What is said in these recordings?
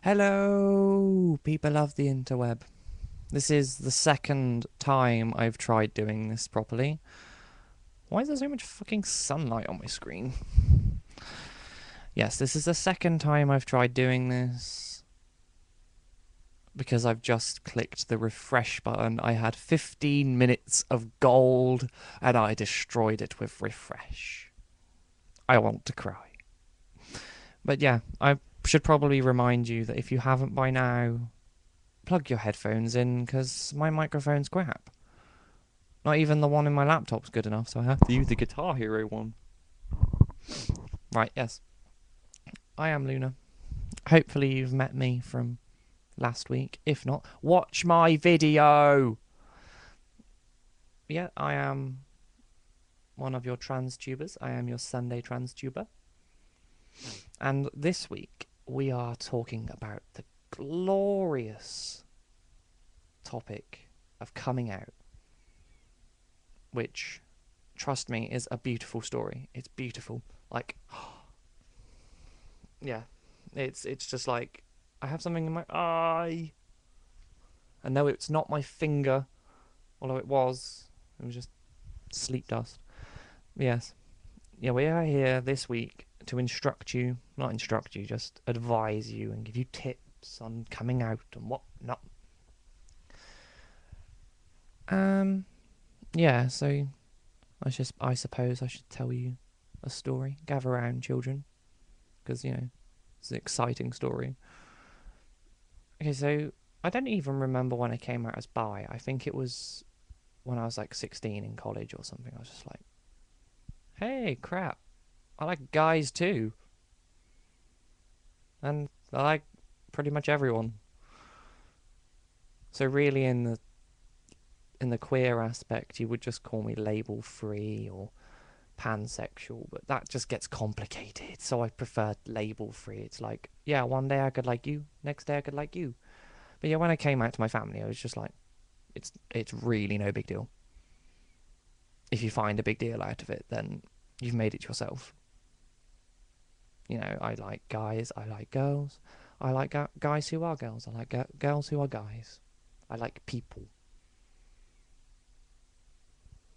Hello, people of the interweb. This is the second time I've tried doing this properly. Why is there so much fucking sunlight on my screen? Yes, this is the second time I've tried doing this because I've just clicked the refresh button. I had 15 minutes of gold and I destroyed it with refresh. I want to cry. But yeah, I should probably remind you that if you haven't by now, plug your headphones in because my microphone's crap. Not even the one in my laptop's good enough, so I have to use the Guitar Hero one. Right, yes. I am Luna. Hopefully you've met me from last week. If not, watch my video! Yeah, I am one of your TransTubers. I am your Sunday TransTuber. And this week, we are talking about the glorious topic of coming out, which, trust me, is a beautiful story. It's beautiful. Like, yeah, it's just like I have something in my eye. And no, it's not my finger, although it was. It was just sleep dust. Yes, yeah, we are here this week to instruct you, not instruct you, just advise you and give you tips on coming out and what not. Yeah. So I suppose I should tell you a story. Gather around, children, because it's an exciting story. Okay, so I don't even remember when I came out as bi. I think it was when I was like 16 in college or something. I was just like, hey, crap, I like guys too. And I like pretty much everyone. So really in the queer aspect, you would just call me label free or pansexual, but that just gets complicated. So I prefer label free. It's like, yeah, one day I could like you, next day I could like you. But yeah, when I came out to my family, I was just like, it's really no big deal. If you find a big deal out of it, then you've made it yourself. I like guys, I like girls, I like guys who are girls, I like girls who are guys. I like people.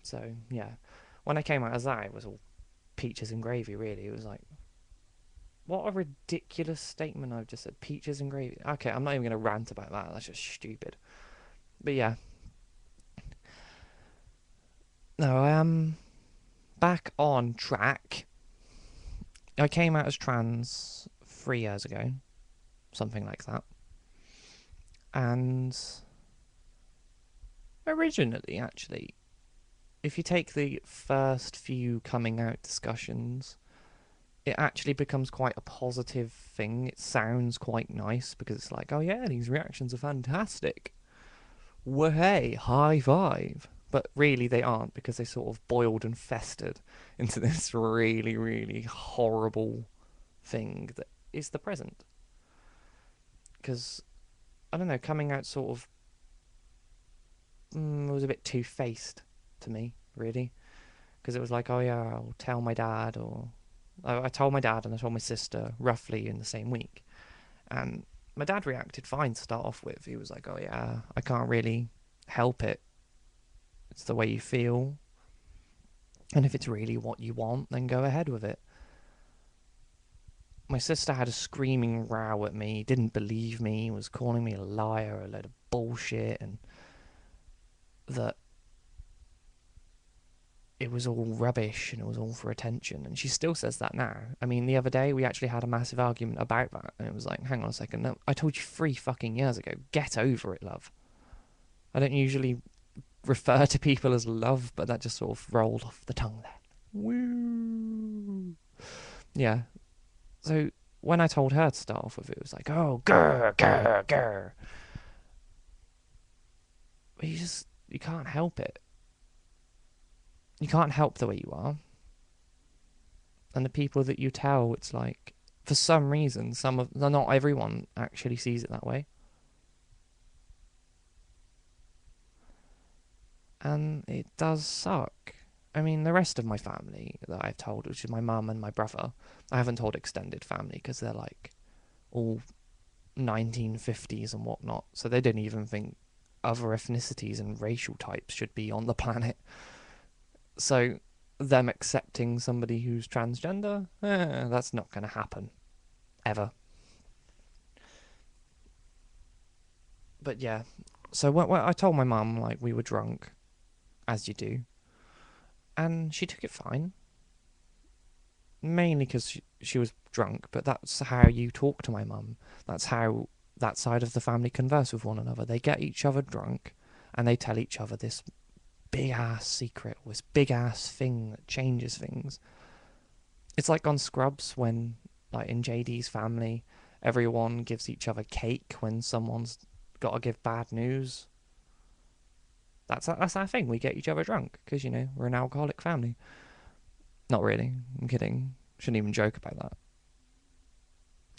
So, yeah. When I came out as that, it was all peaches and gravy, really. It was like, what a ridiculous statement I've just said. Peaches and gravy. Okay, I'm not even going to rant about that. That's just stupid. But yeah. No, I am back on track. I came out as trans 3 years ago. Something like that. And originally, actually, if you take the first few coming out discussions, it actually becomes quite a positive thing. It sounds quite nice because it's like, oh yeah, these reactions are fantastic. Well, hey, high five. But really, they aren't because they sort of boiled and festered into this really, really horrible thing that is the present. Because, I don't know, coming out sort of was a bit two-faced to me, really. Because it was like, oh yeah, I'll tell my dad, or I told my dad and I told my sister roughly in the same week. And my dad reacted fine to start off with. He was like, oh yeah, I can't really help it. It's the way you feel. And if it's really what you want, then go ahead with it. My sister had a screaming row at me, didn't believe me, was calling me a liar, a load of bullshit, and that it was all rubbish and it was all for attention. And she still says that now. I mean, the other day we actually had a massive argument about that. And it was like, hang on a second. No, I told you 3 fucking years ago. Get over it, love. I don't usually refer to people as love, but that just sort of rolled off the tongue there. Woo. Yeah. So when I told her to start off with it, it was like, oh, grr, grr, grr. But you can't help it. You can't help the way you are. And the people that you tell, it's like, for some reason, not everyone actually sees it that way. And it does suck. I mean, the rest of my family that I've told, which is my mum and my brother, I haven't told extended family because they're like all 1950s and whatnot, so they didn't even think other ethnicities and racial types should be on the planet. So them accepting somebody who's transgender, that's not going to happen ever. But yeah, so when I told my mum, like, we were drunk, as you do, and she took it fine. Mainly because she was drunk, but that's how you talk to my mum. That's how that side of the family converse with one another. They get each other drunk, and they tell each other this big ass secret, or this big ass thing that changes things. It's like on Scrubs when, like in JD's family, everyone gives each other cake when someone's got to give bad news. That's our thing. We get each other drunk because, you know, we're an alcoholic family. Not really. I'm kidding. Shouldn't even joke about that.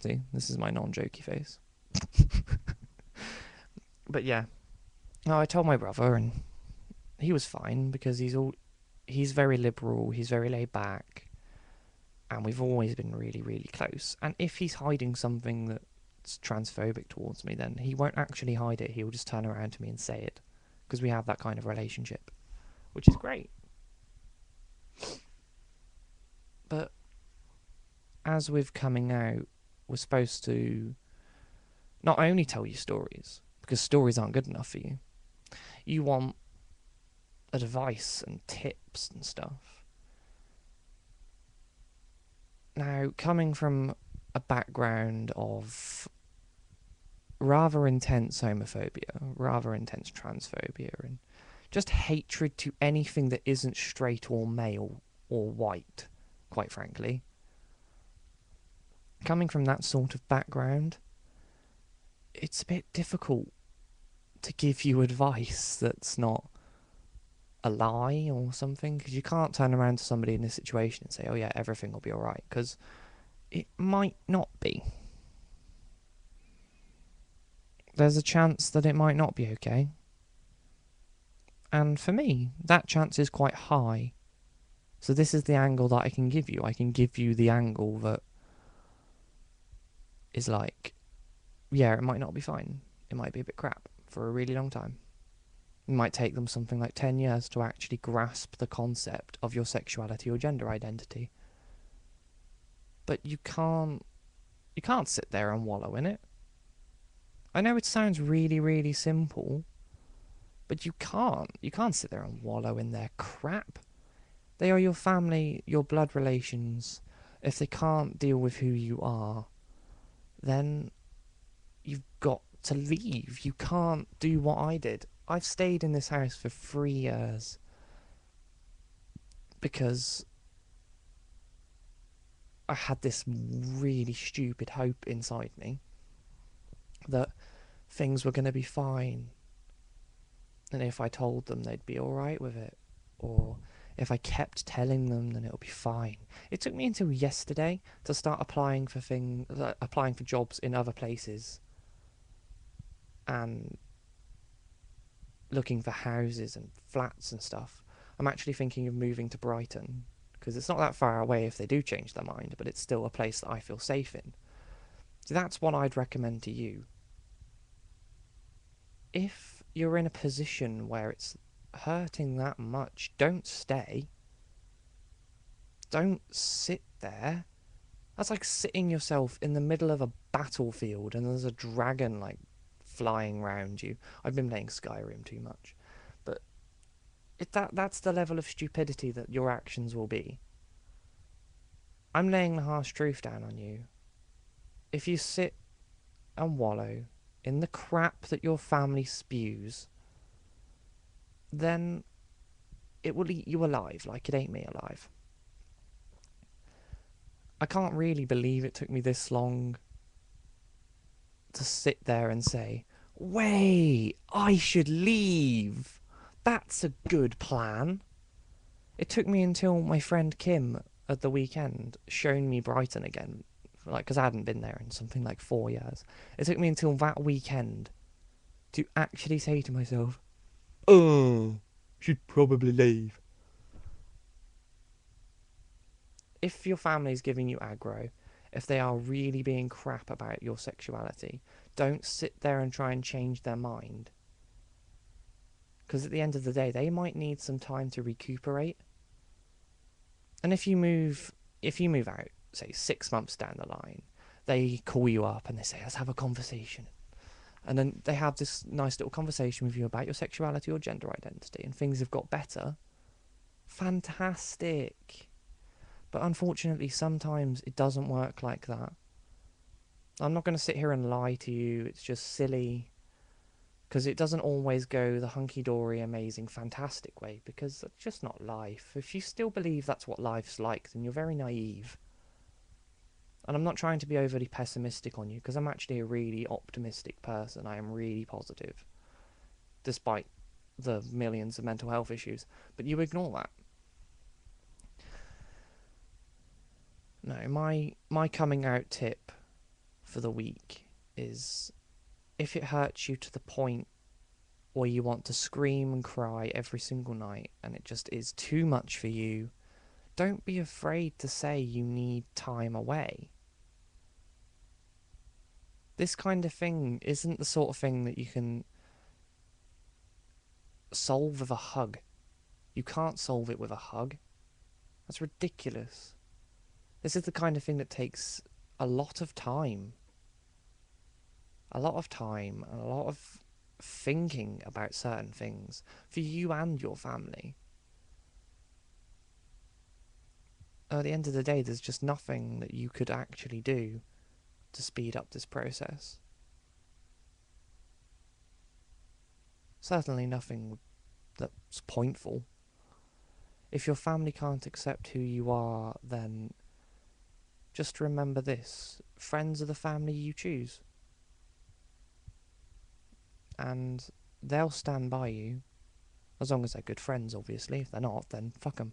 See, this is my non-jokey face. But yeah, no, I told my brother, and he was fine because he's very liberal. He's very laid back, and we've always been really, really close. And if he's hiding something that's transphobic towards me, then he won't actually hide it. He'll just turn around to me and say it, because we have that kind of relationship, which is great. But as with coming out, we're supposed to not only tell you stories, because stories aren't good enough for you. You want advice and tips and stuff. Now, coming from a background of rather intense homophobia, rather intense transphobia, and just hatred to anything that isn't straight or male or white, quite frankly. Coming from that sort of background, it's a bit difficult to give you advice that's not a lie or something, because you can't turn around to somebody in this situation and say, oh yeah, everything will be alright, because it might not be. There's a chance that it might not be okay. And for me, that chance is quite high. So this is the angle that I can give you. I can give you the angle that is like, yeah, it might not be fine. It might be a bit crap for a really long time. It might take them something like 10 years to actually grasp the concept of your sexuality or gender identity. But you can't sit there and wallow in it. I know it sounds really, really simple, but you can't. You can't sit there and wallow in their crap. They are your family, your blood relations. If they can't deal with who you are, then you've got to leave. You can't do what I did. I've stayed in this house for 3 years because I had this really stupid hope inside me that things were going to be fine, and if I told them, they'd be alright with it, or if I kept telling them, then it'll be fine. It took me until yesterday to start applying for jobs in other places and looking for houses and flats and stuff. I'm actually thinking of moving to Brighton because it's not that far away if they do change their mind, but it's still a place that I feel safe in. So that's what I'd recommend to you. If you're in a position where it's hurting that much, don't stay. Don't sit there. That's like sitting yourself in the middle of a battlefield and there's a dragon like flying around you. I've been playing Skyrim too much, but that's the level of stupidity that your actions will be. I'm laying the harsh truth down on you. If you sit and wallow in the crap that your family spews, then it will eat you alive like it ate me alive. I can't really believe it took me this long to sit there and say, wait, I should leave. That's a good plan. It took me until my friend Kim at the weekend shown me Brighton again, like, because I hadn't been there in something like 4 years. It took me until that weekend to actually say to myself, oh, should probably leave. If your family's giving you aggro, if they are really being crap about your sexuality, don't sit there and try and change their mind. Because at the end of the day, they might need some time to recuperate. And if you move out, say 6 months down the line, they call you up and they say, let's have a conversation. And then they have this nice little conversation with you about your sexuality or gender identity, and things have got better. Fantastic. But unfortunately, sometimes it doesn't work like that. I'm not going to sit here and lie to you. It's just silly. Because it doesn't always go the hunky-dory, amazing, fantastic way, because that's just not life. If you still believe that's what life's like, then you're very naive. And I'm not trying to be overly pessimistic on you, because I'm actually a really optimistic person. I am really positive, despite the millions of mental health issues. But you ignore that. No, my coming out tip for the week is, if it hurts you to the point where you want to scream and cry every single night and it just is too much for you, don't be afraid to say you need time away. This kind of thing isn't the sort of thing that you can solve with a hug. You can't solve it with a hug. That's ridiculous. This is the kind of thing that takes a lot of time. A lot of time and a lot of thinking about certain things for you and your family. At the end of the day, there's just nothing that you could actually do to speed up this process. Certainly nothing that's pointful. If your family can't accept who you are, then just remember this: friends are the family you choose. And they'll stand by you, as long as they're good friends, obviously. If they're not, then fuck them.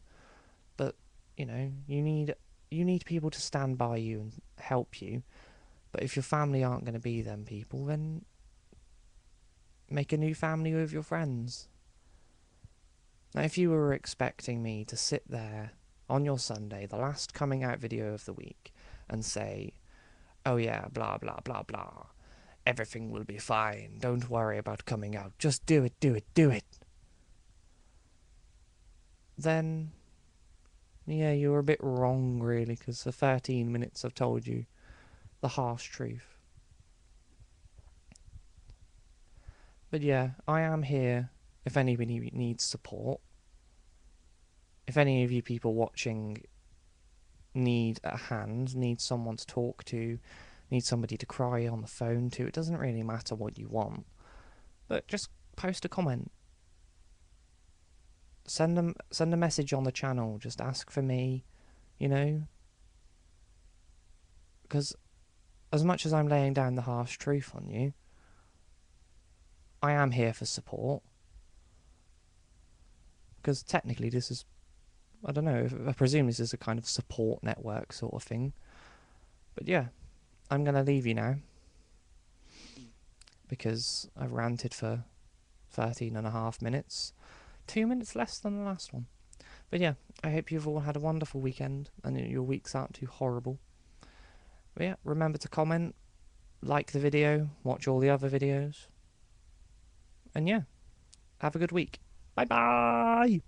But, you know, you need people to stand by you and help you. But if your family aren't going to be them people, then make a new family with your friends. Now, if you were expecting me to sit there on your Sunday, the last coming out video of the week, and say, oh yeah, blah, blah, blah, blah, everything will be fine, don't worry about coming out, just do it, do it, do it, then, yeah, you were a bit wrong, really, because for 13 minutes I've told you the harsh truth. But yeah, I am here if anybody needs support. If any of you people watching need a hand, need someone to talk to, need somebody to cry on the phone to, it doesn't really matter what you want. But just post a comment. Send a message on the channel, just ask for me, you know? Because as much as I'm laying down the harsh truth on you, I am here for support. Because technically this is, I don't know, I presume this is a kind of support network sort of thing. But yeah, I'm going to leave you now, because I've ranted for 13.5 minutes. 2 minutes less than the last one. But yeah, I hope you've all had a wonderful weekend and your weeks aren't too horrible. But yeah, remember to comment, like the video, watch all the other videos. And yeah, have a good week. Bye bye!